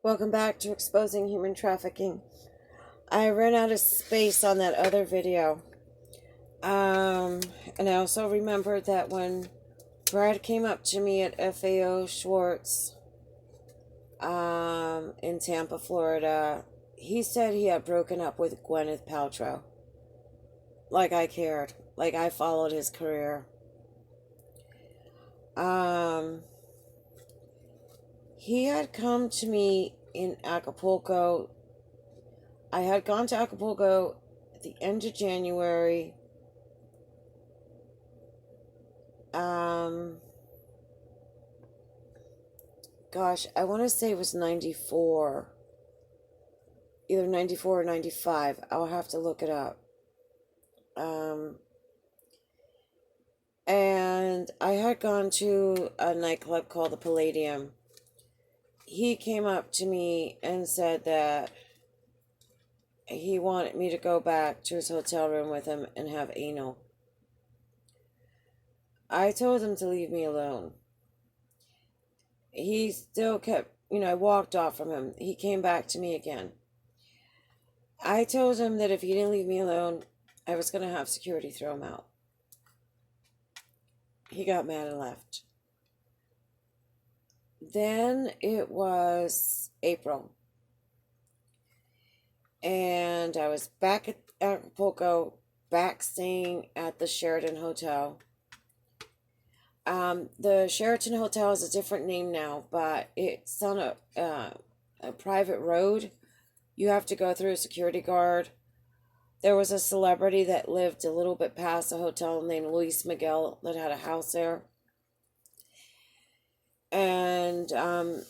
Welcome back to Exposing Human Trafficking. I ran out of space on that other video. And I also remembered that when Brad came up to me at FAO Schwartz, in Tampa, Florida, he said he had broken up with Gwyneth Paltrow. Like I cared. Like I followed his career. He had come to me in Acapulco. I had gone to Acapulco at the end of January. Gosh, I want to say it was 94. Either 94 or 95. I'll have to look it up. And I had gone to a nightclub called the Palladium. He came up to me and said that he wanted me to go back to his hotel room with him and have anal. I told him to leave me alone. He still kept, I walked off from him. He came back to me again. I told him that if he didn't leave me alone, I was going to have security throw him out. He got mad and left. Then it was April. And I was back at Acapulco, back staying at the Sheraton Hotel. The Sheraton Hotel is a different name now, but it's on a private road. You have to go through a security guard. There was a celebrity that lived a little bit past the hotel named Luis Miguel that had a house there. And the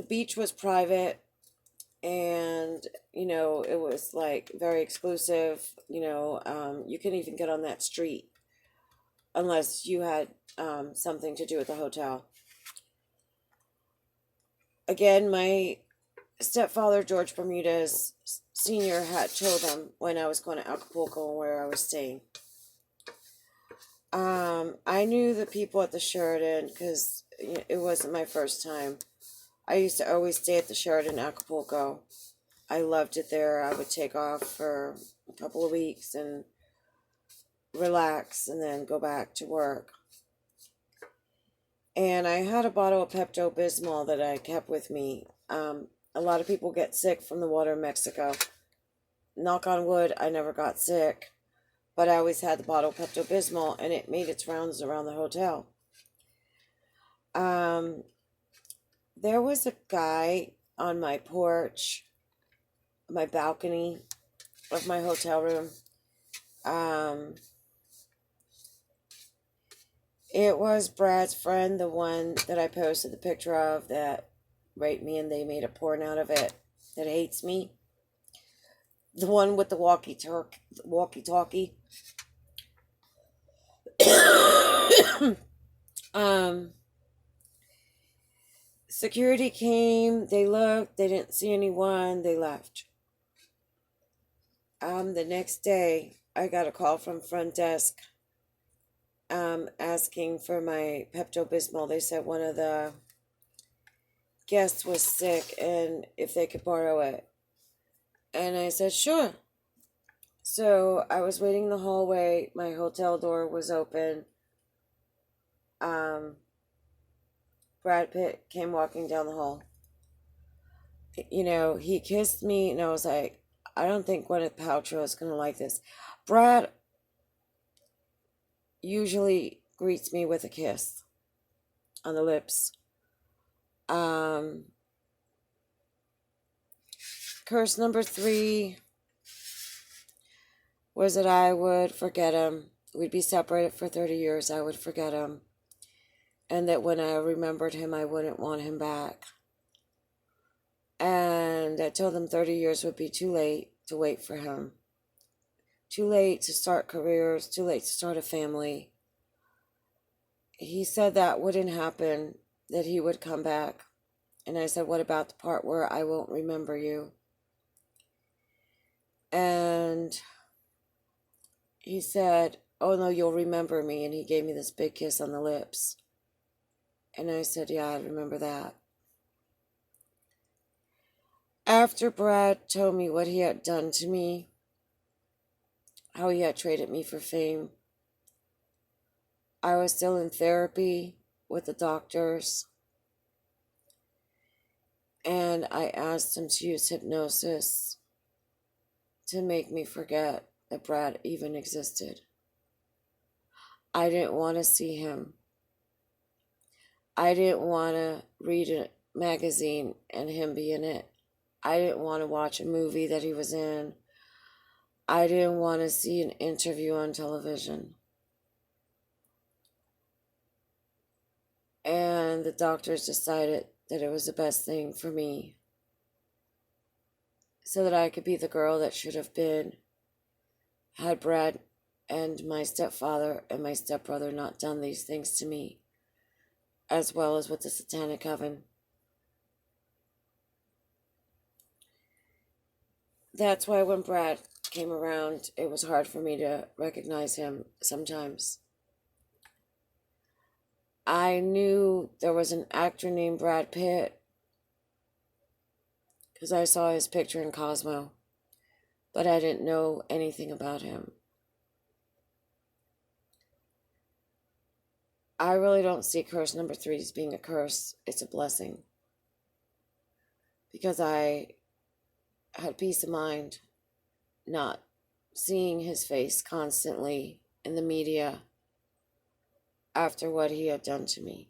beach was private, and it was like very exclusive. You couldn't even get on that street unless you had something to do with the hotel. Again, my stepfather, George Bermudez Sr., had told them when I was going to Acapulco and where I was staying. I knew the people at the Sheraton because it wasn't my first time. I used to always stay at the Sheraton Acapulco. I loved it there. I would take off for a couple of weeks and relax and then go back to work. And I had a bottle of Pepto-Bismol that I kept with me. A lot of people get sick from the water in Mexico. Knock on wood, I never got sick. But I always had the bottle of Pepto-Bismol, and it made its rounds around the hotel. There was a guy on my porch, my balcony of my hotel room. It was Brad's friend, the one that I posted the picture of that raped me and they made a porn out of it, that hates me. The one with the walkie-talkie. Security came, they looked, they didn't see anyone, they left. The next day, I got a call from front desk asking for my Pepto-Bismol. They said one of the guests was sick and if they could borrow it. And I said, sure. So I was waiting in the hallway. My hotel door was open. Brad Pitt came walking down the hall. He kissed me and I was like, I don't think Gwyneth Paltrow is going to like this. Brad usually greets me with a kiss on the lips. Curse number 3 was that I would forget him. We'd be separated for 30 years. I would forget him. And that when I remembered him, I wouldn't want him back. And I told him 30 years would be too late to wait for him. Too late to start careers, too late to start a family. He said that wouldn't happen, that he would come back. And I said, what about the part where I won't remember you? And he said, oh no, you'll remember me. And he gave me this big kiss on the lips. And I said, yeah, I remember that. After Brad told me what he had done to me, how he had traded me for fame, I was still in therapy with the doctors, and I asked him to use hypnosis to make me forget that Brad even existed. I didn't want to see him. I didn't want to read a magazine and him be in it. I didn't want to watch a movie that he was in. I didn't want to see an interview on television. And the doctors decided that it was the best thing for me, so that I could be the girl that should have been had Brad and my stepfather and my stepbrother not done these things to me, as well as with the Satanic Coven. That's why when Brad came around, it was hard for me to recognize him sometimes. I knew there was an actor named Brad Pitt because I saw his picture in Cosmo, but I didn't know anything about him. I really don't see curse number 3 as being a curse. It's a blessing. Because I had peace of mind not seeing his face constantly in the media after what he had done to me.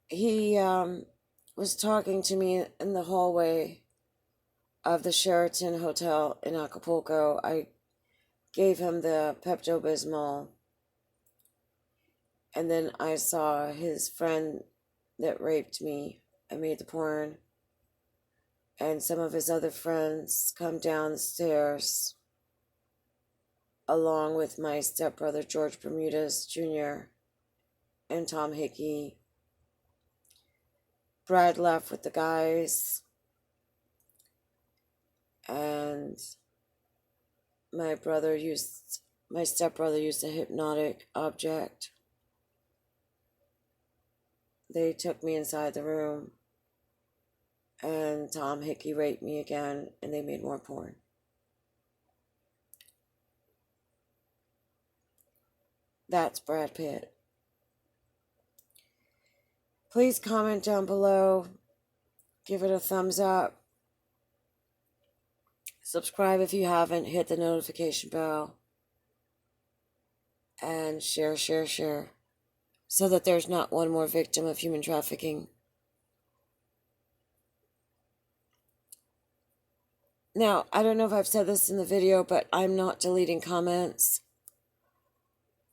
He was talking to me in the hallway of the Sheraton Hotel in Acapulco. I gave him the Pepto-Bismol, and then I saw his friend that raped me and made the porn, and some of his other friends come down the stairs along with my stepbrother George Bermudez Jr. and Tom Hickey. Brad left with the guys, and my stepbrother used a hypnotic object. They took me inside the room, and Tom Hickey raped me again, and they made more porn. That's Brad Pitt. Please comment down below, give it a thumbs up, subscribe if you haven't, hit the notification bell, and share, so that there's not one more victim of human trafficking. Now, I don't know if I've said this in the video, but I'm not deleting comments.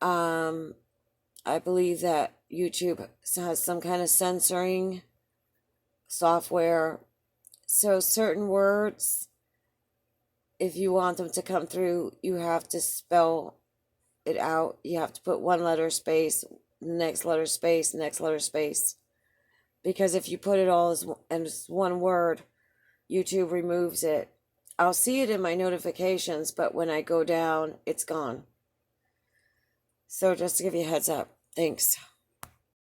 I believe that YouTube has some kind of censoring software. So certain words, if you want them to come through, you have to spell it out. You have to put one letter space, the next letter space, the next letter space. Because if you put it all as one word, YouTube removes it. I'll see it in my notifications, but when I go down, it's gone. So just to give you a heads up. Thanks.